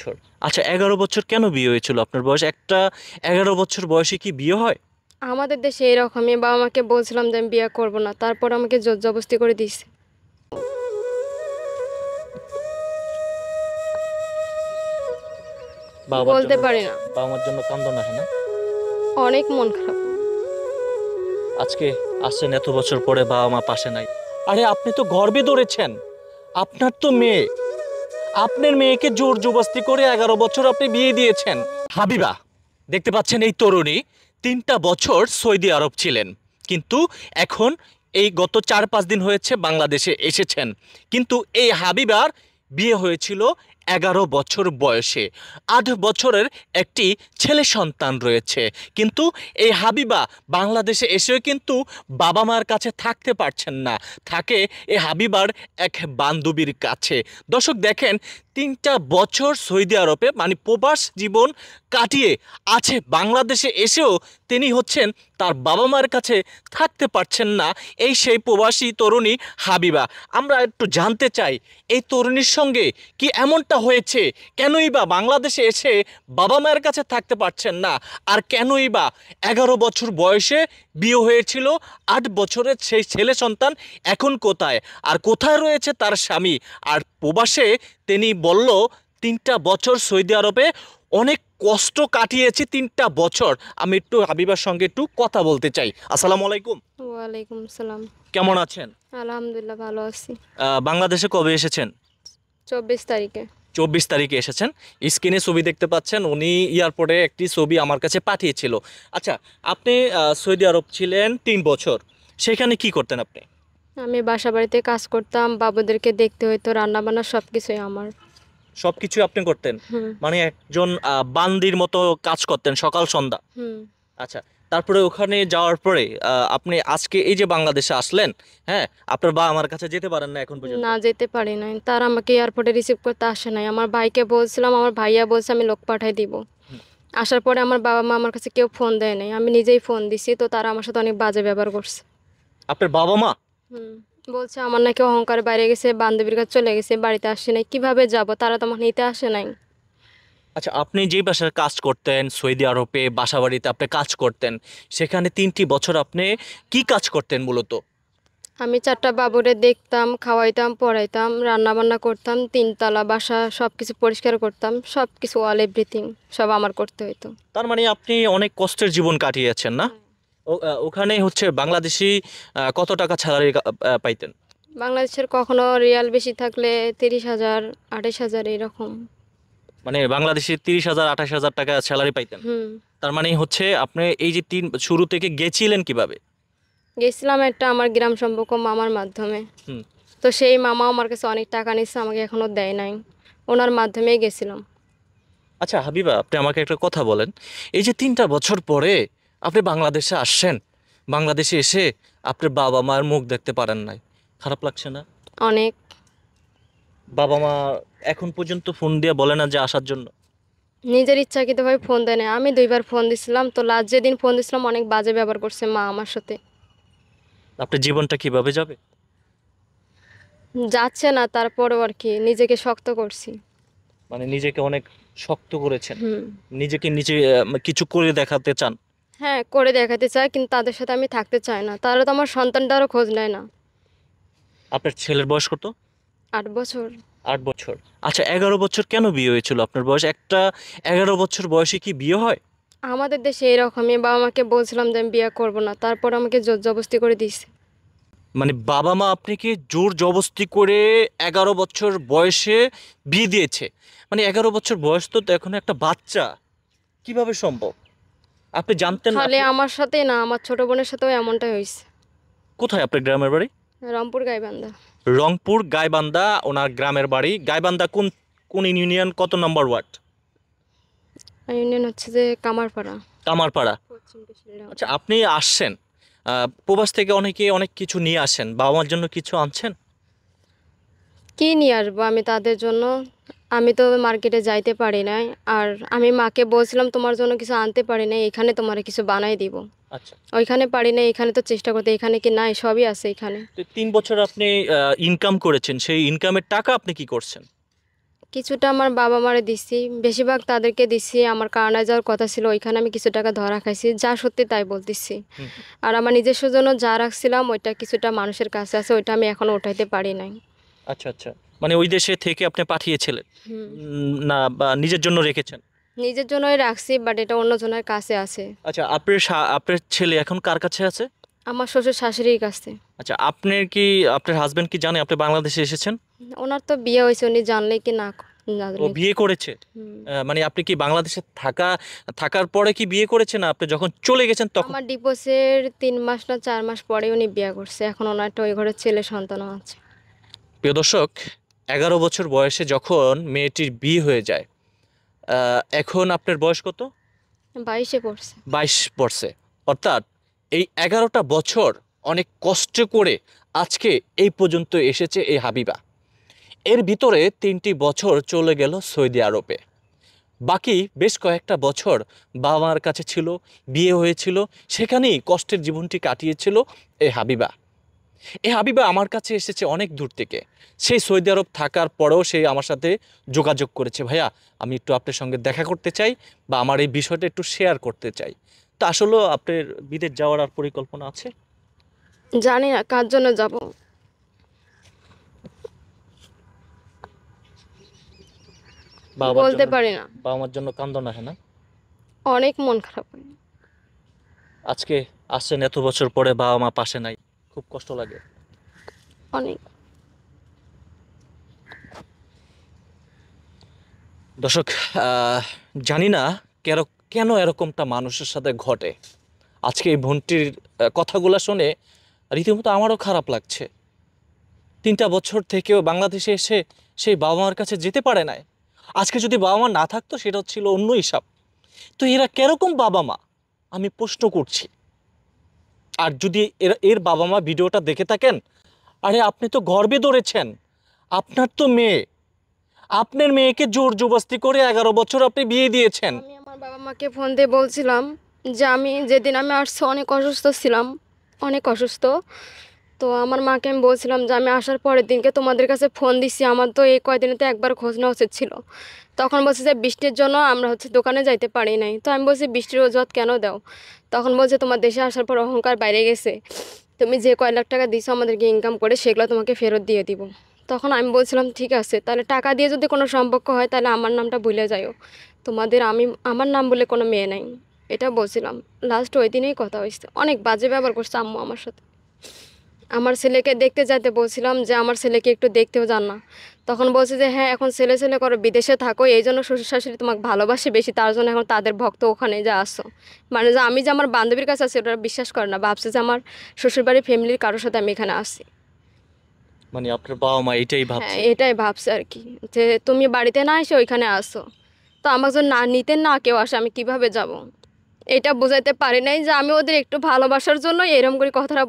বছর। আচ্ছা, ১১ বছর কেন বিয়ে হয়েছিল আপনার বয়স? একটা ১১ বছর বয়সে কি বিয়ে হয়? আমাদের দেশে এরকমই, বাবা মাকে বলছিলাম যে আমি বিয়ে করব না, তারপর আমাকে জোর জবরদস্তি করে দিয়েছে। বাবার বলতে জন্য পারি না, বাবা মার জন্য কান্দো না, হ্যাঁ না? অনেক মন খারাপ। আজকে আসছেন এত বছর পরে, বাবা মা পাশে নাই। আরে আপনি তো গর্বে ধরেছেন, আপনার তো মেয়ে, আপনার মেয়েকে জোর জবরদস্তি করে ১১ বছর আপনি বিয়ে দিয়েছেন। হাবিবা, দেখতে পাচ্ছেন এই তরুণী ৩টা বছর সৌদি আরব ছিলেন, কিন্তু এখন এই গত ৪-৫ দিন হয়েছে বাংলাদেশে এসেছেন। কিন্তু এই হাবিবার বিয়ে হয়েছিল ১১ বছর বয়সে। ৮ বছরের একটি ছেলে সন্তান রয়েছে। কিন্তু এই হাবিবা বাংলাদেশে এসেও কিন্তু বাবা মার কাছে থাকতে পারছেন না, থাকে এই হাবিবার এক বান্ধবীর কাছে। দর্শক দেখেন, ৩টা বছর সৌদি আরবে মানে প্রবাস জীবন কাটিয়ে আছে বাংলাদেশে এসেও তিনি হচ্ছেন তার বাবা মায়ের কাছে থাকতে পারছেন না। এই সেই প্রবাসী তরুণী হাবিবা। আমরা একটু জানতে চাই এই তরুণীর সঙ্গে কি এমনটা হয়েছে, কেনই বা বাংলাদেশে এসে বাবা মায়ের কাছে থাকতে পারছেন না, আর কেনই বা ১১ বছর বয়সে বিয়ে হয়েছিল। ৮ বছরের সেই ছেলে সন্তান এখন কোথায়, আর কোথায় রয়েছে তার স্বামী? আর প্রবাসে তিনি বলল ৩টা বছর সৌদি আরবে অনেক কষ্ট কাটিয়েছি ৩টা বছর। আমি একটু হাবিবার সঙ্গে একটু কথা বলতে চাই। আসসালামু আলাইকুম। ওয়ালাইকুম সালাম। কেমন আছেন? আলহামদুলিল্লাহ, ভালো আছি। বাংলাদেশে কবে এসেছেন? 24 তারিখে। 24 তারিখে এসেছেন। স্ক্রিনে ছবি দেখতে পাচ্ছেন, উনি এয়ারপোর্টে একটি ছবি আমার কাছে পাঠিয়েছিল। আচ্ছা, আপনি সৌদি আরব ছিলেন ৩ বছর, সেখানে কি করতেন আপনি? আমি বাসা বাড়িতে কাজ করতাম, বাবুদেরকে দেখতে হইতো, রান্না বান্না সব কিছুই আমার। সব কিছুই আপনি করতেন? হুম। মানে একজন বান্দির মতো কাজ করতেন সকাল সন্ধ্যা? হুম। আচ্ছা, তারপরে ওখানে যাওয়ার পরে আপনি আজকে এই যে বাংলাদেশে আসলেন, হ্যাঁ, আপনার বাবা আমার কাছে যেতে পারেন না এখন পর্যন্ত? না, যেতে পারি নাই, তার আমাকে এয়ারপোর্টে রিসিভ করতে আসে নাই। আমার ভাইকে বলছিলাম, আমার ভাইয়া বলছে আমি লোক পাঠাই দিব। হুম। আসার পরে আমার বাবা মা আমার কাছে কেউ ফোন দেয় নাই, আমি নিজেই ফোন দিছি, তো তারা আমার সাথে অনেক বাজে ব্যবহার করছে। আপনার বাবা মা? হুম। বলছে আমার নাকি অহংকার বাইরে গেছে, বান্ধবীর কাছে চলে গেছে, বাড়িতে আসে নাই। কিভাবে যাব, তারা তো আমার নিতে আসে নাই। আচ্ছা, আপনি যেই বাসায় কাজ করতেন সৌদি আরবে, বাসা বাড়িতে আপনি কাজ করতেন, সেখানে ৩টি বছর আপনি কি কাজ করতেন মূলত? আমি 4টা বাবুরে দেখতাম, খাওয়াইতাম, পড়াইতাম, রান্না বান্না করতাম, 3 তলা বাসা সব কিছু পরিষ্কার করতাম, সব কিছু অল এভরিথিং সব আমার করতে হইতো। তার মানে আপনি অনেক কষ্টের জীবন কাটিয়েছেন না? ওখানে হচ্ছে বাংলাদেশি কত টাকা স্যালারি পাইতেন? বাংলাদেশের কখনো রিয়াল বেশি থাকলে 30,000, 28,000 এরকম। মানে বাংলাদেশি ৩০,০০০ ২৮,০০০ টাকা স্যালারি পাইতেন? হুম। তার মানে হচ্ছে আপনি এই যে শুরু থেকে গেছিলেন কিভাবে? গেছিলাম একটা আমার গ্রাম সম্পর্ক মামার মাধ্যমে। হুম। তো সেই মামাও আমার কাছে অনেক টাকা নিচ্ছে, আমাকে এখনো দেয় নাই। ওনার মাধ্যমেই গেছিলাম। আচ্ছা হাবিবা, আপনি আমাকে একটা কথা বলেন, এই যে ৩টা বছর পরে আপনি বাংলাদেশে আসছেন, বাংলাদেশে এসে আপনার বাবা মায়ের মুখ দেখতে পারেন নাই, খারাপ লাগছে না? অনেক। বাবা মা এখন পর্যন্ত ফোন দিয়ে বলে না যে আসার জন্য? নিজের ইচ্ছাকৃতভাবে ফোন দেয় না। আমি 2বার ফোন দিছিলাম, তো লাস্ট যেদিন ফোন দিছিলাম অনেক বাজে ব্যবহার করছে মা আমার সাথে। আপনার জীবনটা কিভাবে যাবে? যাচ্ছে না, তারপরেও আর কি নিজেকে শক্ত করছি। মানে নিজেকে অনেক শক্ত করেছেন, হুম। নিজেকে নিজে কিছু করে দেখাতে চান? হ্যাঁ, করে দেখাতে চাই, কিন্তু তাদের সাথে আমি থাকতে চাই না। তারা তো আমার সন্তানটারও খোঁজ নেয় না। আপনার ছেলের বয়স কত? 8 বছর। 8 বছর। আচ্ছা, ১১ বছর কেন বিয়ে হয়েছিল আপনার বয়স? একটা ১১ বছর বয়সে কি বিয়ে হয়? আমাদের দেশে এরকমই, বাবা মাকে বলছিলাম যে আমি বিয়ে করব না, তারপর আমাকে জোর জবরদস্তি করে দিয়েছে। মানে বাবা মা আপনাকে জোর জবরদস্তি করে ১১ বছর বয়সে বিয়ে দিয়েছে? মানে ১১ বছর বয়স তো এখন একটা বাচ্চা, কিভাবে সম্ভব? আপনি জানতেন খালি আপনি? আমার সাথেই না, আমার ছোট বোনের সাথেও এমনটাই হয়েছে। কোথায় আপনার গ্রামের বাড়ি? রংপুর গাইবান্ধা। রংপুর গাইবান্ধা ওনার গ্রামের বাড়ি। গাইবান্ধা কোন কোন ইউনিয়ন, কত নম্বর ওয়ার্ড? ইউনিয়ন হচ্ছে যে কামারপাড়া। কামারপাড়া। পশ্চিম বৈশালী। আচ্ছা, আপনি আসছেন, প্রবাস থেকে অনেকে অনেক কিছু নিয়ে আসেন, বাবা মার জন্য কিছু আনছেন? কি নিয়ে আসবো আমি তাদের জন্য? আমি তো মার্কেটে যাইতে পারি নাই। আর আমি মাকে বলছিলাম তোমার জন্য কিছু আনতে পারি নাই, এখানে তোমার কিছু বানাই দিব। আচ্ছা, ওইখানে পারি নাই, এখানে তো চেষ্টা করতে, এখানে কি নাই? সবই আছে এখানে। তো ৩ বছর আপনি ইনকাম করেছেন, সেই ইনকামের টাকা আপনি কি করছেন? কিছুটা আমার বাবা মারে দিছি, বেশিরভাগ তাদেরকে দিছি। আমার কানাডা যাওয়ার কথা ছিল, ওইখানে আমি কিছু টাকা ধরা খাইছি, যা সত্যি তাই বলতেছি। হুম। আর আমার নিজস্ব জন্য যা রাখছিলাম ওইটা কিছুটা মানুষের কাছে আছে, ওইটা আমি এখনো উঠাইতে পারি নাই। আচ্ছা আচ্ছা, মানে ওই দেশে থেকে আপনি পাঠিয়েছিলেন? হুম। না, বা নিজের জন্য রেখেছেন? নিজের জন্যই রাখছি, বাট এটা অন্যজনের কাছে আছে। আচ্ছা, আপনার ছেলে এখন কার কাছে আছে? আমার শ্বশুর শাশুড়ির কাছে। আচ্ছা, আপনার হাজবেন্ড কি জানে আপনি বাংলাদেশে এসেছেন? ওনার তো বিয়ে হয়েছে, উনি জানলে কি না ও জানলে কি। বিয়ে করেছে? হুম। মানে আপনি কি বাংলাদেশে থাকার পরে কি বিয়ে করেছেন, না আপনি যখন চলে গেছেন তখন? আমার ডিভোর্সের 3 মাস না 4 মাস পরে উনি বিয়ে করছে, এখন ওনার একটা ওই ঘরের ছেলে সন্তানও আছে। প্রিয় দর্শক, 11 বছর বয়সে যখন মেয়েটির বিয়ে হয়ে যায়, এখন আপনার বয়স কত? 22-এ পড়ছে। 22 বছরে, অর্থাৎ এই 11টা বছর অনেক কষ্ট করে আজকে এই পর্যন্ত এসেছে এই হাবিবা। এর ভিতরে 3টি বছর চলে গেল সৌদি আরবে, বাকি বেশ কয়েকটা বছর বাবা মার কাছে ছিল, বিয়ে হয়েছিল, সেখানেই কষ্টের জীবনটি কাটিয়েছিল এই হাবিবা। এই হাবিবা আমার কাছে এসেছে অনেক দূর থেকে। সেই সৌদি আরব থাকার পরেও সে আমার সাথে যোগাযোগ করেছে, ভাইয়া আমি একটু আপনার সঙ্গে দেখা করতে চাই, বা আমার এই বিষয়টা একটু শেয়ার করতে চাই। তো আসলে আপনার বিদেশ যাওয়ার আর পরিকল্পনা আছে? জানি না কার জন্য যাব। বাবার বলতে জন্য? পারি না। বাবা মার জন্য কান্দো না, হ্যাঁ না? অনেক মন খারাপ হয়। আজকে আসছেন এত বছর পরে, বাবা মা পাশে নাই, খুব কষ্ট লাগে। অনেক। দর্শক, জানি না কেন কেন এরকমটা মানুষের সাথে ঘটে। আজকে এই বোনটির কথাগুলো শুনে রীতিমতো আমারও খারাপ লাগছে। 3টা বছর থেকেও বাংলাদেশে এসে সেই বাবা মার কাছে যেতে পারে নাই। আজকে যদি বাবা মা না থাকতো সেটা ছিল অন্য হিসাব। তো এরা কিরকম বাবা মা, আমি প্রশ্ন করছি। আর যদি এর বাবা মা ভিডিওটা দেখে থাকেন, আরে আপনি তো গর্বে ধরেছেন, আপনার তো মেয়ে, আপনার মেয়েকে জোর জবরদস্তি করে 11 বছর আপনি বিয়ে দিয়েছেন। আমি আমার বাবা মাকে ফোন দিয়ে বলছিলাম যে আমি যেদিন আমি আসছি অনেক অসুস্থ ছিলাম, অনেক অসুস্থ। তো আমার মাকে আমি বলছিলাম যে আমি আসার পরের দিনকে তোমাদের কাছে ফোন দিছি, আমার তো এই কয়দিনেতে একবার খোঁজ নেওয়া উচিত ছিল। তখন বলছে যে বৃষ্টির জন্য আমরা দোকানে যাইতে পারি নাই। তো আমি বলছি বৃষ্টির অজুহাত কেন দাও? তখন বলছে তোমার দেশে আসার পর অহংকার বাইরে গেছে, তুমি যে কয় লাখ টাকা দিছো আমাদেরকে ইনকাম করে সেগুলো তোমাকে ফেরত দিয়ে দিব। তখন আমি বলছিলাম ঠিক আছে, তাহলে টাকা দিয়ে যদি কোনো সম্পর্ক হয় তাহলে আমার নামটা ভুলে যাও, আমার নাম বলে কোনো মেয়ে নাই, এটা বলছিলাম। লাস্ট ওই দিনেই কথা হয়েছে, অনেক বাজে ব্যবহার করছে আম্মু আমার সাথে। আমার ছেলেকে দেখতে যেতে বলছিলাম যে আমার ছেলেকে একটু দেখতেও যান না। তখন বলছে যে হ্যাঁ এখন ছেলে ছেলে করো, বিদেশে থাকো, এই জন্য শ্বশুর শাশুড়ি তোমাকে ভালোবাসে বেশি, তার জন্য এখন তাদের ভক্ত ওখানে যা আসো। মানে যে আমি যে আমার বান্ধবীর কাছে আছি ওরা বিশ্বাস করে না, ভাবছে যে আমার শ্বশুরবাড়ির ফ্যামিলির কারোর সাথে আমি এখানে আসি। মানে আপনার বাবা মা এটাই হ্যাঁ ভাবছে? এটাই ভাবছে আর কি, যে তুমি বাড়িতে না এসে ওইখানে আসো। তো আমাকে যদি না নিতে না কেউ আসে আমি কিভাবে যাব? এটা বোঝাইতে পারি নাই যে আমি ওদের একটু ভালোবাসার জন্য এরকম করে কথাটা